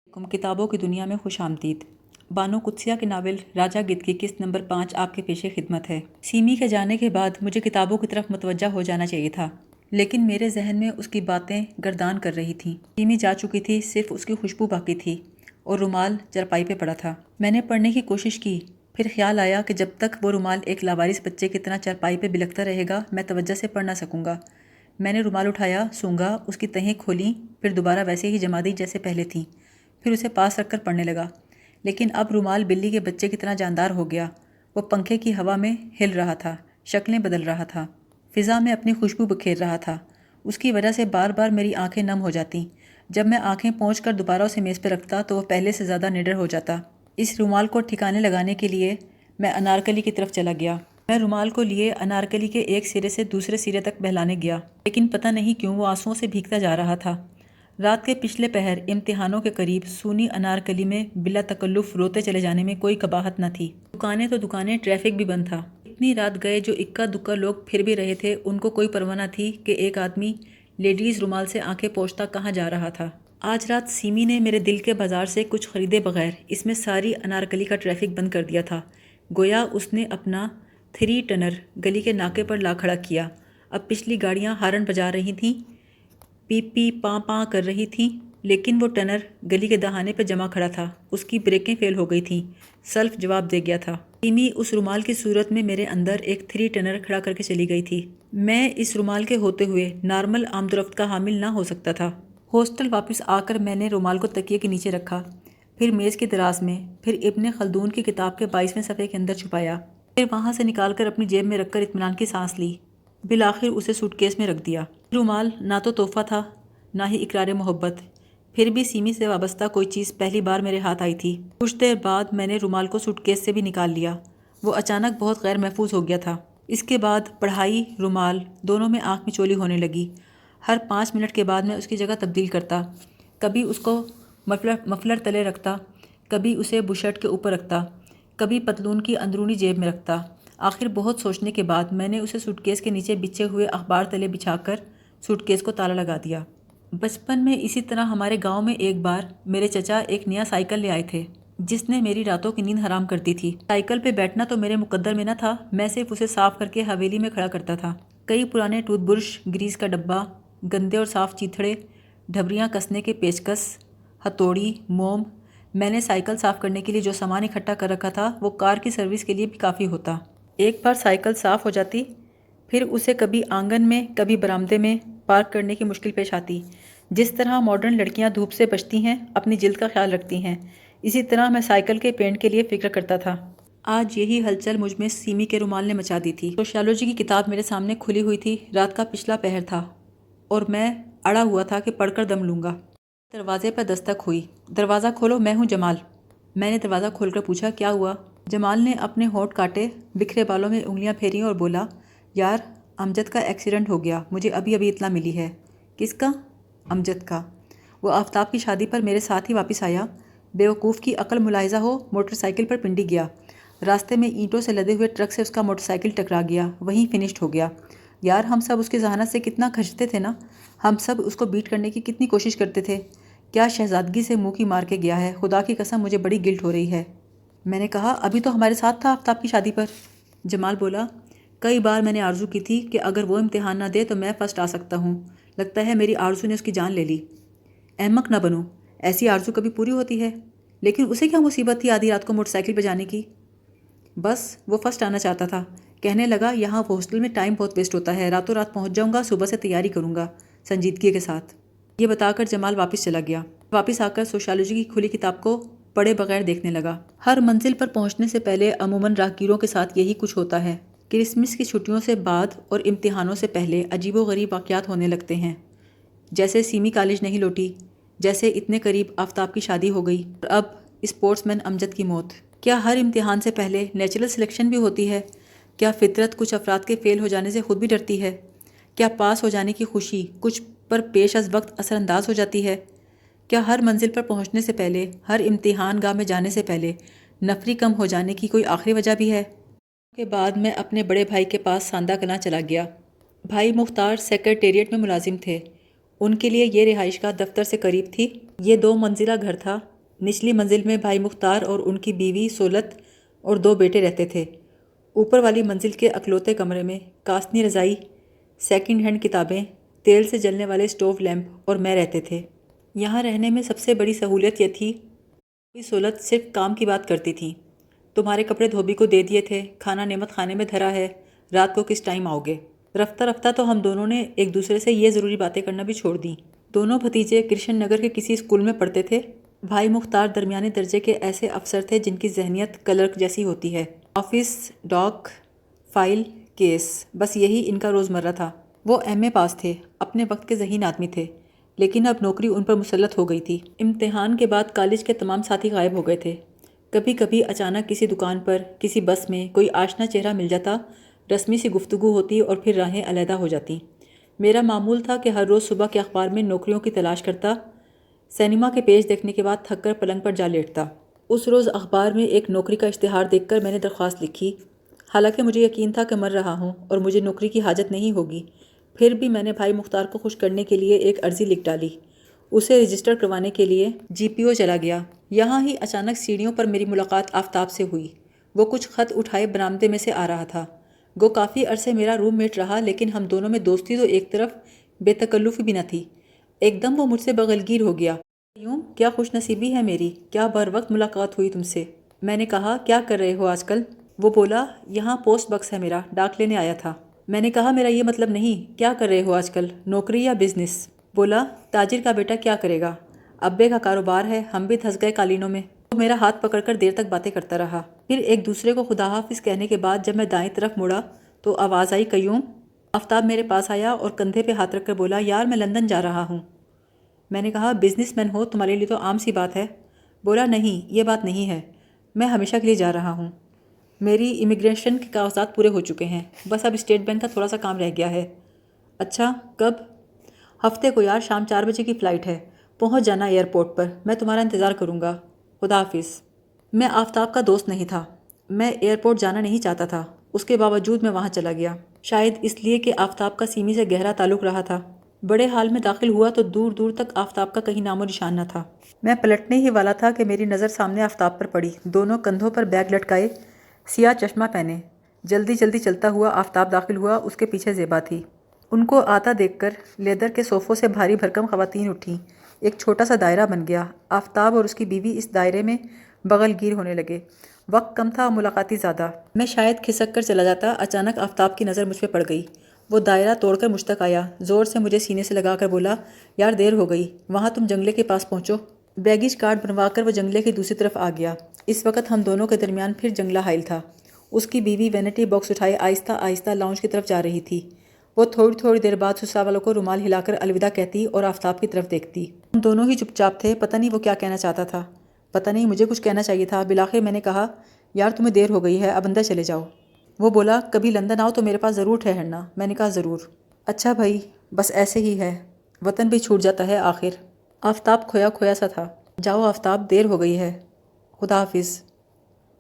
کتابوں کی دنیا میں خوش آمدید۔ بانو قدسیہ کے ناول راجہ گدھ کی قسط نمبر 5 آپ کے پیش خدمت ہے۔ سیمی کے جانے کے بعد مجھے کتابوں کی طرف متوجہ ہو جانا چاہیے تھا، لیکن میرے ذہن میں اس کی باتیں گردان کر رہی تھیں۔ سیمی جا چکی تھی، صرف اس کی خوشبو باقی تھی اور رومال چرپائی پہ پڑا تھا۔ میں نے پڑھنے کی کوشش کی، پھر خیال آیا کہ جب تک وہ رومال ایک لاوارث بچے کی طرح چرپائی پہ بلکتا رہے گا میں توجہ سے پڑھ نہ سکوں گا۔ میں نے رومال اٹھایا، سونگھا، اس کی تہیں کھولیں، پھر دوبارہ ویسے ہی جما دی جیسے پہلے تھیں، پھر اسے پاس رکھ کر پڑھنے لگا۔ لیکن اب رومال بلی کے بچے کی طرح جاندار ہو گیا۔ وہ پنکھے کی ہوا میں ہل رہا تھا، شکلیں بدل رہا تھا، فضا میں اپنی خوشبو بکھیر رہا تھا۔ اس کی وجہ سے بار بار میری آنکھیں نم ہو جاتیں۔ جب میں آنکھیں پونچھ کر دوبارہ اسے میز پہ رکھتا تو وہ پہلے سے زیادہ نڈر ہو جاتا۔ اس رومال کو ٹھکانے لگانے کے لیے میں انارکلی کی طرف چلا گیا۔ میں رومال کو لیے انارکلی کے ایک سرے سے دوسرے سرے تک بہلانے گیا، لیکن پتہ نہیں کیوں وہ آنسوؤں سے بھیگتا جا رہا تھا۔ رات کے پچھلے پہر امتحانوں کے قریب سونی انارکلی میں بلا تکلف روتے چلے جانے میں کوئی قباحت نہ تھی۔ دکانیں تو دکانیں، ٹریفک بھی بند تھا۔ اتنی رات گئے جو اکا دکا لوگ پھر بھی رہے تھے، ان کو کوئی پرواہ نہ تھی کہ ایک آدمی لیڈیز رومال سے آنکھیں پوچھتا کہاں جا رہا تھا۔ آج رات سیمی نے میرے دل کے بازار سے کچھ خریدے بغیر اس میں ساری انارکلی کا ٹریفک بند کر دیا تھا۔ گویا اس نے اپنا 3 ٹنر گلی کے ناکے پر لا کھڑا کیا۔ اب پچھلی گاڑیاں ہارن بجا رہی تھیں، پی پی پاں پاں کر رہی تھیں، لیکن وہ ٹنر گلی کے دہانے پہ جمع کھڑا تھا۔ اس کی بریکیں فیل ہو گئی تھیں، سلف جواب دے گیا تھا۔ سیمی اس رومال کی صورت میں میرے اندر ایک 3 ٹنر کھڑا کر کے چلی گئی تھی۔ میں اس رومال کے ہوتے ہوئے نارمل آمد و رفت کا حامل نہ ہو سکتا تھا۔ ہاسٹل واپس آ کر میں نے رومال کو تکیے کے نیچے رکھا، پھر میز کی دراز میں، پھر ابن خلدون کی کتاب کے 22ویں صفحے کے اندر چھپایا، پھر وہاں سے نکال کر اپنی جیب میں رکھ کر اطمینان کی سانس لی، بالآخر اسے سوٹ کیس میں رکھ دیا۔ رومال نہ تو تحفہ تھا نہ ہی اقرار محبت، پھر بھی سیمی سے وابستہ کوئی چیز پہلی بار میرے ہاتھ آئی تھی۔ کچھ دیر بعد میں نے رومال کو سوٹ کیس سے بھی نکال لیا۔ وہ اچانک بہت غیر محفوظ ہو گیا تھا۔ اس کے بعد پڑھائی، رومال، دونوں میں آنکھ میں چولی ہونے لگی۔ ہر 5 منٹ کے بعد میں اس کی جگہ تبدیل کرتا، کبھی اس کو مفلر تلے رکھتا، کبھی اسے بشرٹ کے اوپر رکھتا، کبھی پتلون کی اندرونی جیب میں رکھتا۔ آخر بہت سوچنے کے بعد میں نے اسے سوٹ کیس کے نیچے بچھے ہوئے اخبار تلے بچھا کر سوٹ کیس کو تالا لگا دیا۔ بچپن میں اسی طرح ہمارے گاؤں میں ایک بار میرے چچا ایک نیا سائیکل لے آئے تھے جس نے میری راتوں کی نیند حرام کر دی تھی۔ سائیکل پہ بیٹھنا تو میرے مقدر میں نہ تھا، میں صرف اسے صاف کر کے حویلی میں کھڑا کرتا تھا۔ کئی پرانے ٹوتھ برش، گریس کا ڈبہ، گندے اور صاف چیتھڑے، ڈھبریاں کسنے کے پیچکس، ہتھوڑی، موم۔ میں نے سائیکل صاف کرنے کے لیے جو سامان اکٹھا کر رکھا تھا وہ کار کی سروس کے لیے بھی کافی ہوتا۔ ایک بار سائیکل صاف ہو جاتی، پھر اسے کبھی آنگن میں کبھی برآمدے میں پارک کرنے کی مشکل پیش آتی۔ جس طرح ماڈرن لڑکیاں دھوپ سے بچتی ہیں، اپنی جلد کا خیال رکھتی ہیں، اسی طرح میں سائیکل کے پینٹ کے لیے فکر کرتا تھا۔ آج یہی ہلچل مجھ میں سیمی کے رومال نے مچا دی تھی۔ سوشیالوجی کی کتاب میرے سامنے کھلی ہوئی تھی، رات کا پچھلا پہر تھا اور میں اڑا ہوا تھا کہ پڑھ کر دم لوں گا۔ دروازے پر دستک ہوئی۔ دروازہ کھولو، میں ہوں جمال۔ میں نے دروازہ کھول کر پوچھا، کیا ہوا؟ جمال نے اپنے ہونٹ کاٹے، بکھرے بالوں میں انگلیاں پھیریں اور بولا، یار امجد کا ایکسیڈنٹ ہو گیا، مجھے ابھی اطلاع ملی ہے۔ کس کا؟ امجد کا۔ وہ آفتاب کی شادی پر میرے ساتھ ہی واپس آیا۔ بیوقوف کی عقل ملاحظہ ہو، موٹر سائیکل پر پنڈی گیا۔ راستے میں اینٹوں سے لدے ہوئے ٹرک سے اس کا موٹر سائیکل ٹکرا گیا، وہیں فنشڈ ہو گیا۔ یار ہم سب اس کی ذہانت سے کتنا کھنچتے تھے نا، ہم سب اس کو بیٹ کرنے کی کتنی کوشش کرتے تھے۔ کیا شہزادگی سے منہ کی مار کے گیا ہے، خدا کی قسم مجھے بڑی گلٹ ہو رہی ہے۔ میں نے کہا، ابھی تو ہمارے ساتھ تھا آفتاب کی شادی پر۔ جمال بولا، کئی بار میں نے آرزو کی تھی کہ اگر وہ امتحان نہ دے تو میں فرسٹ آ سکتا ہوں، لگتا ہے میری آرزو نے اس کی جان لے لی۔ احمق نہ بنو، ایسی آرزو کبھی پوری ہوتی ہے؟ لیکن اسے کیا مصیبت تھی آدھی رات کو موٹر سائیکل پہ جانے کی؟ بس وہ فرسٹ آنا چاہتا تھا۔ کہنے لگا، یہاں ہاسٹل میں ٹائم بہت ویسٹ ہوتا ہے، راتوں رات پہنچ جاؤں گا، صبح سے تیاری کروں گا سنجیدگی کے ساتھ۔ یہ بتا کر جمال واپس چلا گیا۔ واپس آ کر سوشیالوجی کی کھلی کتاب کو پڑھے بغیر دیکھنے لگا۔ ہر منزل پر پہنچنے سے پہلے عموماً راہگیروں کے ساتھ یہی کچھ ہوتا ہے۔ کرسمس کی چھٹیوں سے بعد اور امتحانوں سے پہلے عجیب و غریب واقعات ہونے لگتے ہیں، جیسے سیمی کالج نہیں لوٹی، جیسے اتنے قریب آفتاب کی شادی ہو گئی، اور اب اسپورٹس مین امجد کی موت۔ کیا ہر امتحان سے پہلے نیچرل سلیکشن بھی ہوتی ہے؟ کیا فطرت کچھ افراد کے فیل ہو جانے سے خود بھی ڈرتی ہے؟ کیا پاس ہو جانے کی خوشی کچھ پر پیش از وقت اثر انداز ہو جاتی ہے؟ کیا ہر منزل پر پہنچنے سے پہلے، ہر امتحان گاہ میں جانے سے پہلے نفری کم ہو جانے کی کوئی آخری وجہ بھی ہے؟ کے بعد میں اپنے بڑے بھائی کے پاس ساندہ کلاں چلا گیا۔ بھائی مختار سیکریٹریٹ میں ملازم تھے۔ ان کے لیے یہ رہائش گاہ دفتر سے قریب تھی۔ یہ 2 منزلہ گھر تھا نچلی منزل میں بھائی مختار اور ان کی بیوی سولت اور 2 بیٹے رہتے تھے۔ اوپر والی منزل کے اکلوتے کمرے میں کاسنی رضائی، سیکنڈ ہینڈ کتابیں، تیل سے جلنے والے اسٹوو لیمپ اور میں رہتے تھے۔ یہاں رہنے میں سب سے بڑی سہولت یہ تھی کہ سولت صرف کام کی بات کرتی تھی۔ تمہارے کپڑے دھوبی کو دے دیے تھے، کھانا نعمت خانے میں دھرا ہے، رات کو کس ٹائم آؤ گے؟ رفتہ رفتہ تو ہم دونوں نے ایک دوسرے سے یہ ضروری باتیں کرنا بھی چھوڑ دیں۔ دونوں بھتیجے کرشن نگر کے کسی اسکول میں پڑھتے تھے۔ بھائی مختار درمیانے درجے کے ایسے افسر تھے جن کی ذہنیت کلرک جیسی ہوتی ہے۔ آفس، ڈاک، فائل، کیس، بس یہی ان کا روزمرہ تھا۔ وہ ایم اے پاس تھے، اپنے وقت کے ذہین آدمی تھے، لیکن اب نوکری ان پر مسلط ہو گئی تھی۔ امتحان کے بعد کالج کے تمام ساتھی غائب ہو گئے تھے۔ کبھی کبھی اچانک کسی دکان پر، کسی بس میں کوئی آشنا چہرہ مل جاتا، رسمی سی گفتگو ہوتی اور پھر راہیں علیحدہ ہو جاتی۔ میرا معمول تھا کہ ہر روز صبح کے اخبار میں نوکریوں کی تلاش کرتا، سینما کے پیج دیکھنے کے بعد تھک کر پلنگ پر جا لیٹتا۔ اس روز اخبار میں ایک نوکری کا اشتہار دیکھ کر میں نے درخواست لکھی۔ حالانکہ مجھے یقین تھا کہ مر رہا ہوں اور مجھے نوکری کی حاجت نہیں ہوگی، پھر بھی میں نے بھائی مختار کو خوش کرنے کے لیے ایک عرضی لکھ ڈالی۔ اسے رجسٹر کروانے کے لیے جی پی او چلا گیا۔ یہاں ہی اچانک سیڑھیوں پر میری ملاقات آفتاب سے ہوئی۔ وہ کچھ خط اٹھائے برآمدے میں سے آ رہا تھا۔ گو کافی عرصے میرا روم میٹ رہا، لیکن ہم دونوں میں دوستی تو ایک طرف بے تکلفی بھی نہ تھی۔ ایک دم وہ مجھ سے بغلگیر ہو گیا۔ یوں کیا خوش نصیبی ہے میری، کیا بر وقت ملاقات ہوئی تم سے۔ میں نے کہا کیا کر رہے ہو آج کل؟ وہ بولا یہاں پوسٹ باکس ہے میرا، ڈاک لینے آیا تھا۔ میں نے کہا میرا یہ مطلب نہیں، کیا کر رہے ہو آج کل، نوکری یا بزنس؟ بولا تاجر کا بیٹا کیا کرے گا، ابے کا کاروبار ہے۔ ہم بھی دھس گئے قالینوں میں۔ وہ میرا ہاتھ پکڑ کر دیر تک باتیں کرتا رہا۔ پھر ایک دوسرے کو خدا حافظ کہنے کے بعد جب میں دائیں طرف مڑا تو آواز آئی قیوم۔ آفتاب میرے پاس آیا اور کندھے پہ ہاتھ رکھ کر بولا یار میں لندن جا رہا ہوں۔ میں نے کہا بزنس مین ہو، تمہارے لیے تو عام سی بات ہے۔ بولا نہیں، یہ بات نہیں ہے، میں ہمیشہ کے لیے جا رہا ہوں۔ میری امیگریشن کے کاغذات پورے ہو چکے ہیں، بس اب اسٹیٹ بینک کا تھوڑا سا کام رہ گیا ہے۔ اچھا کب؟ ہفتے کو یار، شام 4 بجے کی فلائٹ ہے، پہنچ جانا ایئرپورٹ پر، میں تمہارا انتظار کروں گا، خدا حافظ۔ میں آفتاب کا دوست نہیں تھا، میں ایئرپورٹ جانا نہیں چاہتا تھا، اس کے باوجود میں وہاں چلا گیا، شاید اس لیے کہ آفتاب کا سیمی سے گہرا تعلق رہا تھا۔ بڑے حال میں داخل ہوا تو دور دور تک آفتاب کا کہیں نام و نشان نہ تھا۔ میں پلٹنے ہی والا تھا کہ میری نظر سامنے آفتاب پر پڑی، دونوں کندھوں پر بیگ لٹکائے، سیاہ چشمہ پہنے، جلدی جلدی چلتا ہوا آفتاب داخل ہوا، اس کے پیچھے زیبا تھی۔ ان کو آتا دیکھ کر لیدر کے صوفوں سے بھاری بھرکم خواتین اٹھیں، ایک چھوٹا سا دائرہ بن گیا۔ آفتاب اور اس کی بیوی اس دائرے میں بغل گیر ہونے لگے۔ وقت کم تھا، ملاقاتی زیادہ۔ میں شاید کھسک کر چلا جاتا، اچانک آفتاب کی نظر مجھ پہ پڑ گئی۔ وہ دائرہ توڑ کر مجھ تک آیا، زور سے مجھے سینے سے لگا کر بولا یار دیر ہو گئی، وہاں تم جنگلے کے پاس پہنچو۔ بیگیج کارڈ بنوا کر وہ جنگلے کی دوسری طرف آ گیا۔ اس وقت ہم دونوں کے درمیان پھر جنگلہ حائل تھا۔ اس کی بیوی وینٹی باکس اٹھائے آہستہ آہستہ لاؤنج کی طرف جا رہی تھی۔ وہ تھوڑی تھوڑی دیر بعد سسرال والوں کو رومال ہلا کر الوداع کہتی اور آفتاب کی طرف دیکھتی۔ ہم دونوں ہی چپ چاپ تھے، پتہ نہیں وہ کیا کہنا چاہتا تھا، پتہ نہیں مجھے کچھ کہنا چاہیے تھا۔ بالآخر میں نے کہا یار تمہیں دیر ہو گئی ہے، اب اندر چلے جاؤ۔ وہ بولا کبھی لندن آؤ تو میرے پاس ضرور ٹھہرنا۔ میں نے کہا ضرور۔ اچھا بھائی، بس ایسے ہی ہے، وطن بھی چھوٹ جاتا ہے آخر۔ آفتاب کھویا کھویا سا تھا۔ جاؤ آفتاب، دیر ہو گئی ہے، خدا حافظ۔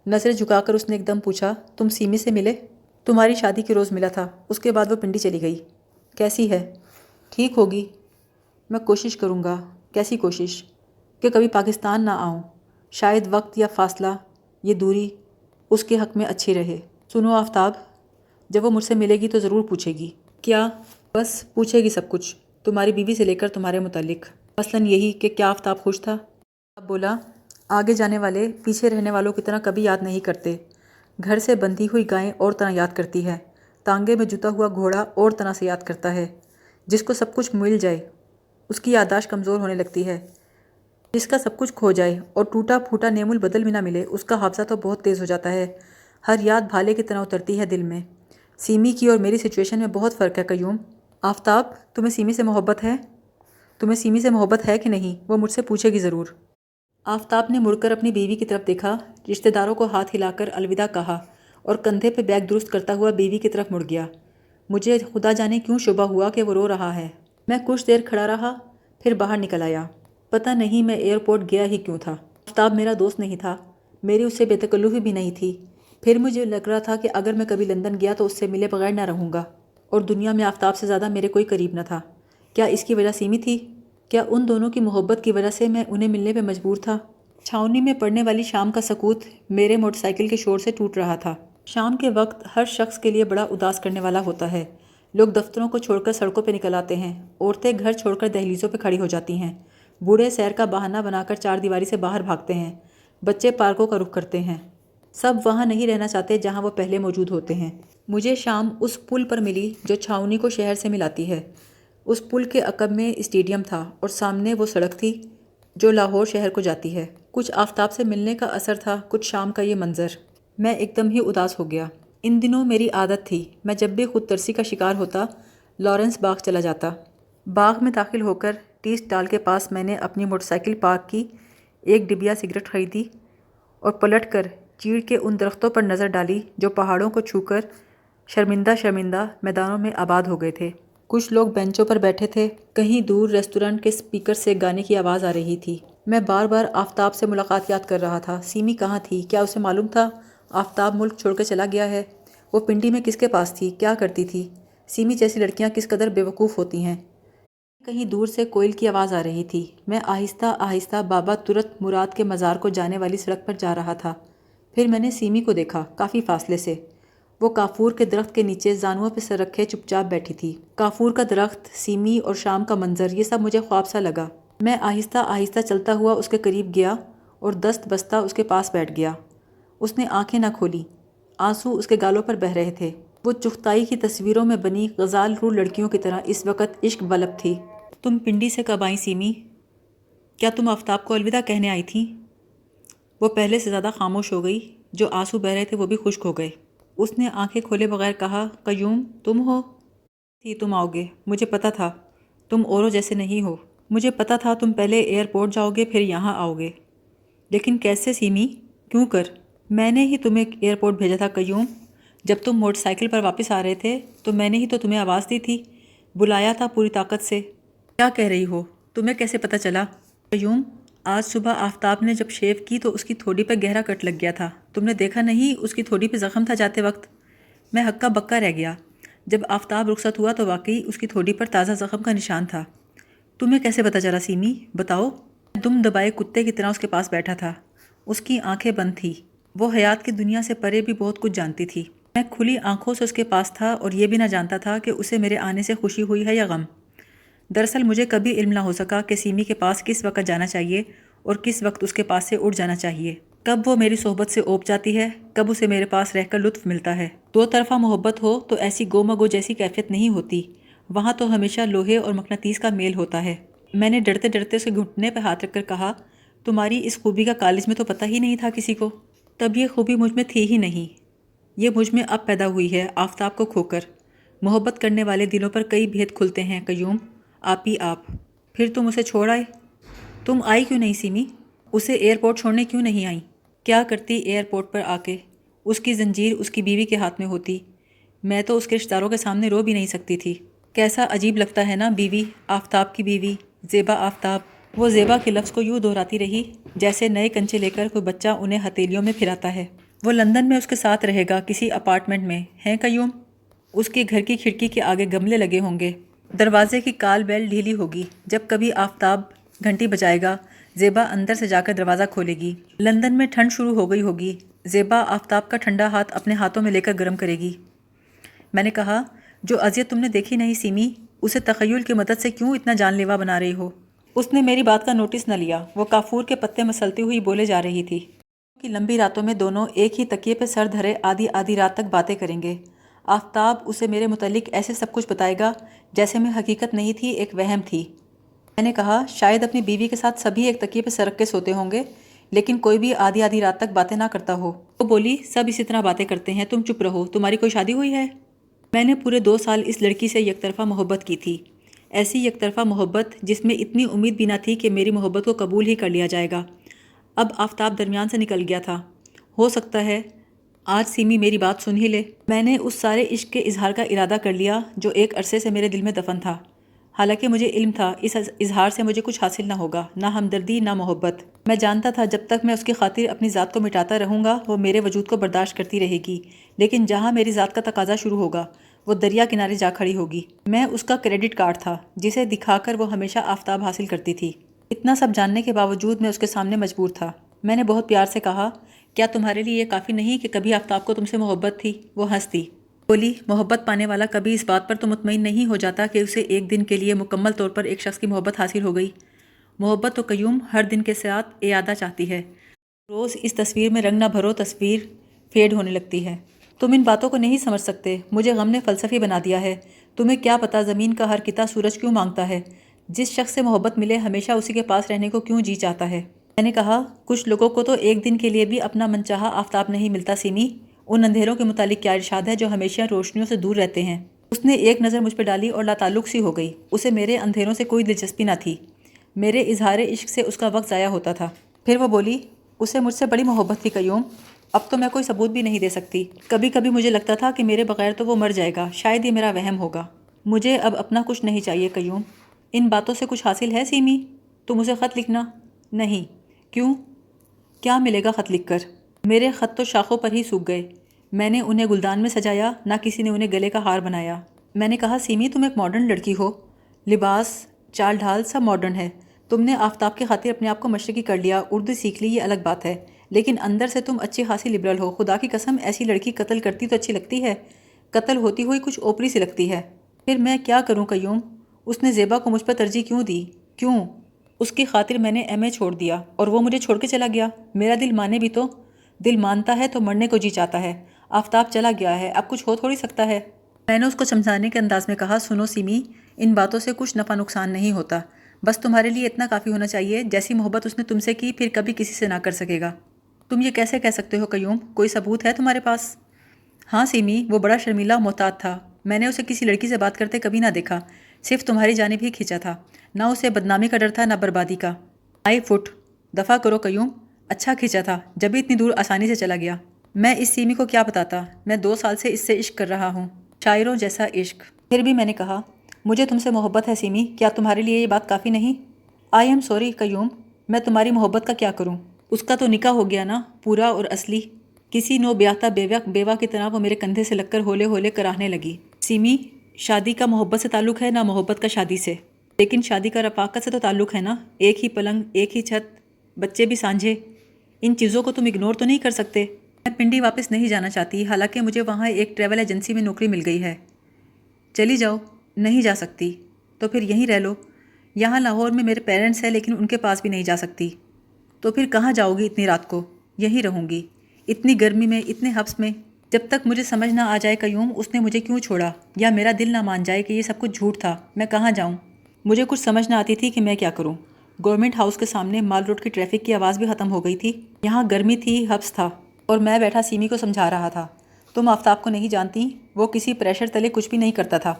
نظریں جھکا کر اس نے ایک دم پوچھا تم سیمی سے ملے؟ تمہاری شادی کے روز ملا تھا، اس کے بعد وہ پنڈی چلی گئی۔ کیسی ہے؟ ٹھیک ہوگی، میں کوشش کروں گا۔ کیسی کوشش؟ کہ کبھی پاکستان نہ آؤں، شاید وقت یا فاصلہ، یہ دوری اس کے حق میں اچھی رہے۔ سنو آفتاب، جب وہ مجھ سے ملے گی تو ضرور پوچھے گی۔ کیا؟ بس پوچھے گی سب کچھ، تمہاری بیوی سے لے کر تمہارے متعلق، مثلاً یہی کہ کیا آفتاب خوش تھا؟ اب بولا آگے جانے والے پیچھے رہنے والوں کی طرح کبھی یاد نہیں کرتے۔ گھر سے بندھی ہوئی گائیں اور طرح یاد کرتی ہے، تانگے میں جوتا ہوا گھوڑا اور طرح سے یاد کرتا ہے۔ جس کو سب کچھ مل جائے اس کی یادداشت کمزور ہونے لگتی ہے، جس کا سب کچھ کھو جائے اور ٹوٹا پھوٹا نعم البدل بھی نہ ملے اس کا حافظہ تو بہت تیز ہو جاتا ہے، ہر یاد بھالے کی طرح اترتی ہے دل میں۔ سیمی کی اور میری سچویشن میں بہت فرق ہے قیوم۔ آفتاب، تمہیں سیمی سے محبت ہے؟ تمہیں سیمی سے محبت ہے کہ نہیں؟ وہ مجھ سے پوچھے گی ضرور۔ آفتاب نے مڑ کر اپنی بیوی کی طرف دیکھا، رشتہ داروں کو ہاتھ ہلا کر الوداع کہا اور کندھے پہ بیگ درست کرتا ہوا بیوی کی طرف مڑ گیا۔ مجھے خدا جانے کیوں شبہ ہوا کہ وہ رو رہا ہے۔ میں کچھ دیر کھڑا رہا، پھر باہر نکل آیا۔ پتہ نہیں میں ایئرپورٹ گیا ہی کیوں تھا۔ آفتاب میرا دوست نہیں تھا، میری اس سے بے تکلفی بھی نہیں تھی۔ پھر مجھے لگ رہا تھا کہ اگر میں کبھی لندن گیا تو اس سے ملے بغیر نہ رہوں گا، اور دنیا میں آفتاب سے زیادہ میرے کوئی قریب نہ تھا۔ کیا اس کی وجہ سیمی تھی؟ کیا ان دونوں کی محبت کی وجہ سے میں انہیں ملنے پہ مجبور تھا؟ چھاؤنی میں پڑنے والی شام کا سکوت میرے موٹر سائیکل کے شور سے ٹوٹ رہا تھا۔ شام کے وقت ہر شخص کے لیے بڑا اداس کرنے والا ہوتا ہے۔ لوگ دفتروں کو چھوڑ کر سڑکوں پہ نکل آتے ہیں، عورتیں گھر چھوڑ کر دہلیزوں پہ کھڑی ہو جاتی ہیں، بوڑھے سیر کا بہانہ بنا کر چار دیواری سے باہر بھاگتے ہیں، بچے پارکوں کا رخ کرتے ہیں۔ سب وہاں نہیں رہنا چاہتے جہاں وہ پہلے موجود ہوتے ہیں۔ مجھے شام اس پل پر ملی جو چھاؤنی کو شہر سے ملاتی ہے۔ اس پل کے عقب میں اسٹیڈیم تھا اور سامنے وہ سڑک تھی جو لاہور شہر کو جاتی ہے۔ کچھ آفتاب سے ملنے کا اثر تھا، کچھ شام کا یہ منظر۔ میں ایک دم ہی اداس ہو گیا۔ ان دنوں میری عادت تھی، میں جب بھی خود ترسی کا شکار ہوتا لارنس باغ چلا جاتا۔ باغ میں داخل ہو کر ٹی اسٹال کے پاس میں نے اپنی موٹر سائیکل پارک کی، ایک ڈبیا سگریٹ خریدی اور پلٹ کر چیڑ کے ان درختوں پر نظر ڈالی جو پہاڑوں کو چھو کر شرمندہ شرمندہ میدانوں میں آباد ہو گئے تھے۔ کچھ لوگ بینچوں پر بیٹھے تھے، کہیں دور ریسٹورانٹ کے اسپیکر سے گانے کی آواز آ رہی تھی۔ میں بار بار آفتاب سے ملاقات یاد کر رہا تھا۔ سیمی کہاں تھی؟ کیا اسے معلوم تھا آفتاب ملک چھوڑ کر چلا گیا ہے؟ وہ پنڈی میں کس کے پاس تھی؟ کیا کرتی تھی؟ سیمی جیسی لڑکیاں کس قدر بے وقوف ہوتی ہیں۔ کہیں دور سے کوئل کی آواز آ رہی تھی۔ میں آہستہ آہستہ بابا ترت مراد کے مزار کو جانے والی سڑک پر جا رہا تھا۔ پھر میں نے سیمی کو دیکھا، کافی فاصلے سے۔ وہ کافور کے درخت کے نیچے زانوؤں پہ سر رکھے چپ چاپ بیٹھی تھی۔ کافور کا درخت، سیمی اور شام کا منظر، یہ سب مجھے خواب سا لگا۔ میں آہستہ آہستہ چلتا ہوا اس کے قریب گیا اور دست بستہ اس کے پاس بیٹھ گیا۔ اس نے آنکھیں نہ کھولی، آنسو اس کے گالوں پر بہہ رہے تھے۔ وہ چغتائی کی تصویروں میں بنی غزال رو لڑکیوں کی طرح اس وقت عشق بلب تھی۔ تم پنڈی سے کب آئیں سیمی؟ کیا تم آفتاب کو الوداع کہنے آئی تھیں؟ وہ پہلے سے زیادہ خاموش ہو گئی، جو آنسو بہہ رہے تھے وہ بھی خشک ہو گئے۔ اس نے آنکھیں کھولے بغیر کہا، قیوم تم ہو؟ تھی تم آؤ گے، مجھے پتا تھا تم اوروں جیسے نہیں ہو، مجھے پتا تھا تم پہلے ایئرپورٹ جاؤ گے پھر یہاں آؤ گے، لیکن کیسے سیمی؟ کیوں کر؟ میں نے ہی تمہیں ایئرپورٹ بھیجا تھا قیوم۔ جب تم موٹر سائیکل پر واپس آ رہے تھے تو میں نے ہی تو تمہیں آواز دی تھی، بلایا تھا پوری طاقت سے۔ کیا کہہ رہی ہو؟ تمہیں کیسے پتہ چلا؟ قیوم، آج صبح آفتاب نے جب شیو کی تو اس کی تھوڑی پہ گہرا کٹ لگ گیا تھا، تم نے دیکھا نہیں؟ اس کی تھوڑی پہ زخم تھا جاتے وقت۔ میں ہکا بکا رہ گیا۔ جب آفتاب رخصت ہوا تو واقعی اس کی تھوڑی پر تازہ زخم کا نشان تھا۔ تمہیں کیسے پتہ چلا سیمی؟ بتاؤ۔ دم دبائے کتے کی طرح اس کے پاس بیٹھا تھا، اس کی آنکھیں بند تھی۔ وہ حیات کی دنیا سے پرے بھی بہت کچھ جانتی تھی۔ میں کھلی آنکھوں سے اس کے پاس تھا اور یہ بھی نہ جانتا تھا کہ اسے میرے آنے سے خوشی ہوئی ہے یا غم۔ دراصل مجھے کبھی علم نہ ہو سکا کہ سیمی کے پاس کس وقت جانا چاہیے اور کس وقت اس کے پاس سے اٹھ جانا چاہیے، کب وہ میری صحبت سے اوب جاتی ہے، کب اسے میرے پاس رہ کر لطف ملتا ہے۔ دو طرفہ محبت ہو تو ایسی گو مگو جیسی کیفیت نہیں ہوتی، وہاں تو ہمیشہ لوہے اور مقناطیس کا میل ہوتا ہے۔ میں نے ڈرتے ڈرتے اسے گھٹنے پہ ہاتھ رکھ کر کہا، تمہاری اس خوبی کا کالج میں تو پتہ ہی نہیں تھا کسی کو؟ تب یہ خوبی مجھ میں تھی ہی نہیں، یہ مجھ میں اب پیدا ہوئی ہے آفتاب کو کھو کر۔ محبت کرنے والے دلوں پر کئی بھید کھلتے ہیں قیوم، آپ ہی آپ۔ پھر تم اسے چھوڑ آئے؟ تم آئی کیوں نہیں سیمی؟ اسے ایئرپورٹ چھوڑنے کیوں نہیں آئیں؟ کیا کرتی ایئرپورٹ پر آ کے؟ اس کی زنجیر اس کی بیوی کے ہاتھ میں ہوتی، میں تو اس کے رشتہ داروں کے سامنے رو بھی نہیں سکتی تھی۔ کیسا عجیب لگتا ہے نا، بیوی، آفتاب کی بیوی، زیبا آفتاب۔ وہ زیبا کے لفظ کو یوں دہراتی رہی جیسے نئے کنچے لے کر کوئی بچہ انہیں ہتھیلیوں میں پھراتا ہے۔ وہ لندن میں اس کے ساتھ رہے گا کسی اپارٹمنٹ میں، ہیں قیوم؟ اس کے گھر کی کھڑکی کے آگے گملے لگے ہوں گے، دروازے کی کال بیل ڈھیلی ہوگی، جب کبھی آفتاب گھنٹی بجائے گا زیبا اندر سے جا کر دروازہ کھولے گی۔ لندن میں ٹھنڈ شروع ہو گئی ہوگی، زیبا آفتاب کا ٹھنڈا ہاتھ اپنے ہاتھوں میں لے کر گرم کرے گی۔ میں نے کہا، جو اذیت تم نے دیکھی نہیں سیمی، اسے تخیل کی مدد سے کیوں اتنا جان لیوا بنا رہی ہو؟ اس نے میری بات کا نوٹس نہ لیا، وہ کافور کے پتے مسلتی ہوئی بولے جا رہی تھی۔ کی لمبی راتوں میں دونوں ایک ہی تکیے پہ سر دھرے آدھی آدھی رات تک باتیں کریں گے۔ آفتاب اسے میرے متعلق ایسے سب کچھ بتائے گا جیسے میں حقیقت نہیں تھی، ایک وہم تھی۔ میں نے کہا، شاید اپنی بیوی کے ساتھ سبھی ایک تکیے پہ سر رکھ کے سوتے ہوں گے، لیکن کوئی بھی آدھی آدھی رات تک باتیں نہ کرتا ہو۔ وہ بولی، سب اسی طرح باتیں کرتے ہیں، تم چپ رہو، تمہاری کوئی شادی ہوئی ہے؟ میں نے پورے 2 سال اس لڑکی سے یک طرفہ محبت کی تھی، ایسی یک طرفہ محبت جس میں اتنی امید بھی نہ تھی کہ میری محبت کو قبول ہی کر لیا جائے گا۔ اب آفتاب درمیان سے نکل گیا تھا، ہو سکتا ہے آج سیمی میری بات سن ہی لے۔ میں نے اس سارے عشق کے اظہار کا ارادہ کر لیا جو ایک عرصے سے میرے دل میں دفن تھا، حالانکہ مجھے علم تھا اس اظہار سے مجھے کچھ حاصل نہ ہوگا، نہ ہمدردی نہ محبت۔ میں جانتا تھا جب تک میں اس کی خاطر اپنی ذات کو مٹاتا رہوں گا وہ میرے وجود کو برداشت کرتی رہے گی، لیکن جہاں میری ذات کا تقاضا شروع ہوگا وہ دریا کنارے جا کھڑی ہوگی۔ میں اس کا کریڈٹ کارڈ تھا جسے دکھا کر وہ ہمیشہ آفتاب حاصل کرتی تھی۔ اتنا سب جاننے کے باوجود میں اس کے سامنے مجبور تھا۔ میں نے بہت پیار سے کہا، کیا تمہارے لیے یہ کافی نہیں کہ کبھی آفتاب کو تم سے محبت تھی؟ وہ ہنسی بولی، محبت پانے والا کبھی اس بات پر تو مطمئن نہیں ہو جاتا کہ اسے ایک دن کے لیے مکمل طور پر ایک شخص کی محبت حاصل ہو گئی۔ محبت تو قیوم ہر دن کے ساتھ اعادہ چاہتی ہے۔ روز اس تصویر میں رنگ نہ بھرو تصویر فیڈ ہونے لگتی ہے۔ تم ان باتوں کو نہیں سمجھ سکتے، مجھے غم نے فلسفی بنا دیا ہے۔ تمہیں کیا پتا زمین کا ہر قطعہ سورج کیوں مانگتا ہے؟ جس شخص سے محبت ملے ہمیشہ اسی کے پاس رہنے کو کیوں جی چاہتا ہے؟ میں نے کہا، کچھ لوگوں کو تو ایک دن کے لیے بھی اپنا منچاہا آفتاب نہیں ملتا سیمی۔ ان اندھیروں کے متعلق کیا ارشاد ہے جو ہمیشہ روشنیوں سے دور رہتے ہیں؟ اس نے ایک نظر مجھ پہ ڈالی اور لاتعلق سی ہو گئی۔ اسے میرے اندھیروں سے کوئی دلچسپی نہ تھی۔ میرے اظہار عشق سے اس کا وقت ضائع ہوتا تھا۔ پھر وہ بولی، اسے مجھ سے بڑی محبت تھی قیوم، اب تو میں کوئی ثبوت بھی نہیں دے سکتی۔ کبھی کبھی مجھے لگتا تھا کہ میرے بغیر تو وہ مر جائے گا، شاید یہ میرا وہم ہوگا۔ مجھے اب اپنا کچھ نہیں چاہیے قیوم۔ ان باتوں سے کچھ حاصل ہے سیمی؟ تم اسے خط لکھنا۔ نہیں۔ کیوں؟ کیا ملے گا خط لکھ کر؟ میرے خط تو شاخوں پر ہی سوکھ گئے۔ میں نے انہیں گلدان میں سجایا، نہ کسی نے انہیں گلے کا ہار بنایا۔ میں نے کہا، سیمی تم ایک ماڈرن لڑکی ہو، لباس چال ڈھال سب ماڈرن ہے۔ تم نے آفتاب کی خاطر اپنے آپ کو مشرقی کر لیا، اردو سیکھ لی، یہ الگ بات ہے، لیکن اندر سے تم اچھی خاصی لبرل ہو۔ خدا کی قسم ایسی لڑکی قتل کرتی تو اچھی لگتی ہے، قتل ہوتی ہوئی کچھ اوپری سی لگتی ہے۔ پھر میں کیا کروں قیوم؟ اس نے زیبا کو مجھ پر ترجیح کیوں دی؟ کیوں؟ اس کی خاطر میں نے ایم اے چھوڑ دیا اور وہ مجھے چھوڑ کے چلا گیا۔ میرا دل مانے بھی تو، دل مانتا ہے تو مرنے کو جی چاہتا ہے۔ آفتاب چلا گیا ہے، اب کچھ ہو تھوڑی سکتا ہے۔ میں نے اس کو سمجھانے کے انداز میں کہا، سنو سیمی، ان باتوں سے کچھ نفع نقصان نہیں ہوتا، بس تمہارے لیے اتنا کافی ہونا چاہیے جیسی محبت اس نے تم سے کی پھر کبھی کسی سے نہ کر سکے گا۔ تم یہ کیسے کہہ سکتے ہو قیوم؟ کوئی ثبوت ہے تمہارے پاس؟ ہاں سیمی، وہ بڑا شرمیلا و محتاط تھا، میں نے اسے کسی لڑکی سے بات کرتے کبھی نہ دیکھا، صرف تمہاری جانب ہی کھینچا تھا۔ نہ اسے بدنامی کا ڈر تھا نہ بربادی کا۔ آئی فٹ دفع کرو قیوم، اچھا کھینچا تھا جبھی اتنی دور آسانی سے چلا گیا۔ میں اس سیمی کو کیا بتاتا، میں 2 سال سے اس سے عشق کر رہا ہوں، شاعروں جیسا عشق۔ پھر بھی میں نے کہا، مجھے تم سے محبت ہے سیمی، کیا تمہارے لیے یہ بات کافی نہیں؟ آئی ایم سوری قیوم، میں تمہاری محبت کا کیا کروں؟ اس کا تو نکاح ہو گیا نا، پورا اور اصلی۔ کسی نو بیاہتا بیوہ کی طرح وہ میرے کندھے سے لگ کر ہولے ہولے کراہنے لگی۔ سیمی، شادی کا محبت سے تعلق ہے نہ محبت کا شادی سے، لیکن شادی کا رفاقت سے تو تعلق ہے نا، ایک ہی پلنگ، ایک ہی چھت، بچے بھی سانجھے، ان چیزوں کو تم اگنور تو نہیں کر سکتے۔ میں پنڈی واپس نہیں جانا چاہتی، حالانکہ مجھے وہاں ایک ٹریول ایجنسی میں نوکری مل گئی ہے۔ چلی جاؤ۔ نہیں جا سکتی۔ تو پھر یہیں رہ لو۔ یہاں لاہور میں میرے پیرنٹس ہیں لیکن ان کے پاس بھی نہیں جا سکتی۔ تو پھر کہاں جاؤ گی اتنی رات کو؟ یہیں رہوں گی، اتنی گرمی میں، اتنے حبس میں۔ جب تک مجھے سمجھ نہ آ جائے قیوم اس نے مجھے کیوں چھوڑا، یا میرا دل نہ مان جائے کہ یہ سب کچھ جھوٹ تھا، میں کہاں جاؤں؟ مجھے کچھ سمجھ نہ آتی تھی کہ میں کیا کروں۔ گورنمنٹ ہاؤس کے سامنے مال روڈ کی ٹریفک کی آواز بھی ختم ہو گئی تھی۔ یہاں گرمی تھی، حبس تھا، اور میں بیٹھا سیمی کو سمجھا رہا تھا، تم آفتاب کو نہیں جانتی، وہ کسی پریشر تلے کچھ بھی نہیں کرتا تھا۔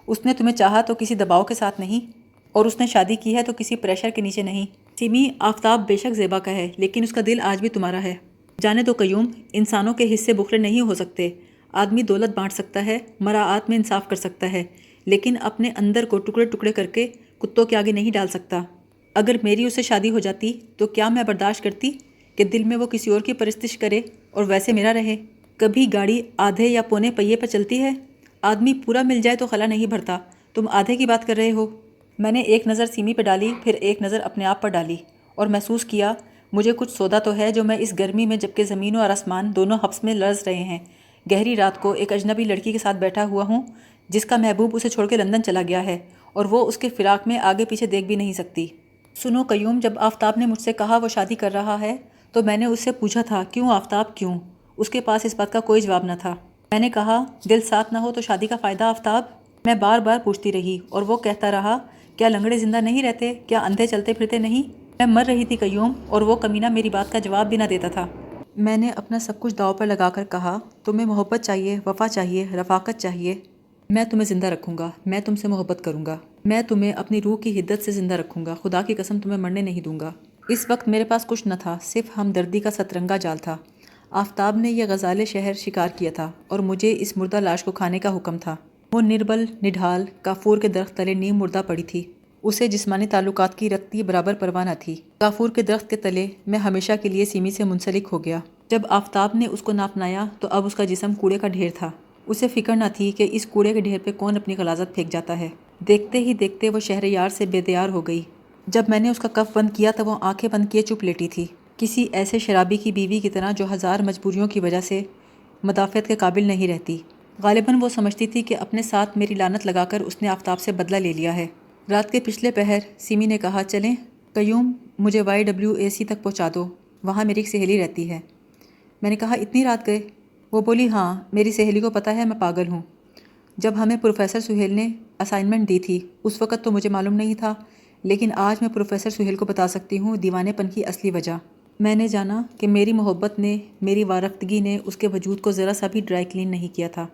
اس نے تمہیں چاہا تو کسی دباؤ کے ساتھ نہیں، اور اس نے شادی کی ہے تو کسی پریشر کے نیچے نہیں۔ سیمی، آفتاب بے شک زیبا کا ہے لیکن اس کا دل آج بھی تمہارا ہے۔ جانے دو قیوم، انسانوں کے حصے بکھرے نہیں ہو سکتے۔ آدمی دولت بانٹ سکتا ہے، مراعات میں انصاف کر سکتا ہے، لیکن اپنے اندر کو ٹکڑے ٹکڑے کر کے کتوں کے آگے نہیں ڈال سکتا۔ اگر میری اس سے شادی ہو جاتی تو کیا میں برداشت کرتی کہ دل میں وہ کسی اور کی پرستش کرے اور ویسے میرا رہے؟ کبھی گاڑی آدھے یا پونے پہیے پر چلتی ہے؟ آدمی پورا مل جائے تو خلا نہیں بھرتا، تم آدھے کی بات کر رہے ہو۔ میں نے ایک نظر سیمی پہ ڈالی، پھر ایک نظر اپنے آپ پر ڈالی، اور محسوس کیا مجھے کچھ سودا تو ہے جو میں اس گرمی میں، جبکہ زمین اور آسمان دونوں حبس میں لرز رہے ہیں، گہری رات کو ایک اجنبی لڑکی کے ساتھ بیٹھا ہوا ہوں جس کا محبوب اسے چھوڑ کے لندن چلا گیا ہے اور وہ اس کے فراق میں آگے پیچھے دیکھ بھی نہیں سکتی۔ سنو قیوم، جب آفتاب نے مجھ سے کہا وہ شادی کر رہا ہے تو میں نے اس سے پوچھا تھا، کیوں آفتاب کیوں؟ اس کے پاس اس بات کا کوئی جواب نہ تھا۔ میں نے کہا، دل ساتھ نہ ہو تو شادی کا فائدہ آفتاب؟ میں بار بار پوچھتی رہی اور وہ کہتا رہا، کیا لنگڑے زندہ نہیں رہتے، کیا اندھے چلتے پھرتے نہیں؟ میں مر رہی تھی قیوم، اور وہ کمینہ میری بات کا جواب بھی نہ دیتا تھا۔ میں نے اپنا سب کچھ داؤ پر لگا کر کہا، تمہیں محبت چاہیے، وفا چاہیے، رفاقت چاہیے، میں تمہیں زندہ رکھوں گا، میں تم سے محبت کروں گا، میں تمہیں اپنی روح کی حدت سے زندہ رکھوں گا، خدا کی قسم تمہیں مرنے نہیں دوں گا۔ اس وقت میرے پاس کچھ نہ تھا، صرف ہمدردی کا سترنگا جال تھا۔ آفتاب نے یہ غزال شہر شکار کیا تھا اور مجھے اس مردہ لاش کو کھانے کا حکم تھا۔ وہ نربل نڈھال کافور کے درخت تلے نیم مردہ پڑی تھی، اسے جسمانی تعلقات کی رتی برابر پرواہ نہ تھی۔ کافور کے درخت کے تلے میں ہمیشہ کے لیے سیمی سے منسلک ہو گیا۔ جب آفتاب نے اس کو ناپنایا تو اب اس کا جسم کوڑے کا ڈھیر تھا۔ اسے فکر نہ تھی کہ اس کوڑے کے ڈھیر پہ کون اپنی غلاظت پھینک جاتا ہے۔ دیکھتے ہی دیکھتے وہ شہریار سے بے دیار ہو گئی۔ جب میں نے اس کا کف بند کیا تو وہ آنکھیں بند کیے چپ لیٹی تھی۔ کسی ایسے شرابی کی بیوی کی طرح جو ہزار مجبوریوں کی وجہ سے مدافعت کے قابل نہیں رہتی۔ غالباً وہ سمجھتی تھی کہ اپنے ساتھ میری لعنت لگا کر اس نے آفتاب سے بدلہ لے لیا ہے۔ رات کے پچھلے پہر سیمی نے کہا، چلیں قیوم، مجھے YWAC تک پہنچا دو، وہاں میری ایک سہیلی رہتی ہے۔ میں نے کہا، اتنی رات گئے؟ وہ بولی، ہاں، میری سہیلی کو پتہ ہے میں پاگل ہوں۔ جب ہمیں پروفیسر سہیل نے اسائنمنٹ دی تھی اس وقت تو مجھے معلوم نہیں تھا، لیکن آج میں پروفیسر سہیل کو بتا سکتی ہوں دیوانے پن کی اصلی وجہ۔ میں نے جانا کہ میری محبت نے، میری وارفتگی نے اس کے وجود کو ذرا سا بھی ڈرائی کلین نہیں کیا تھا۔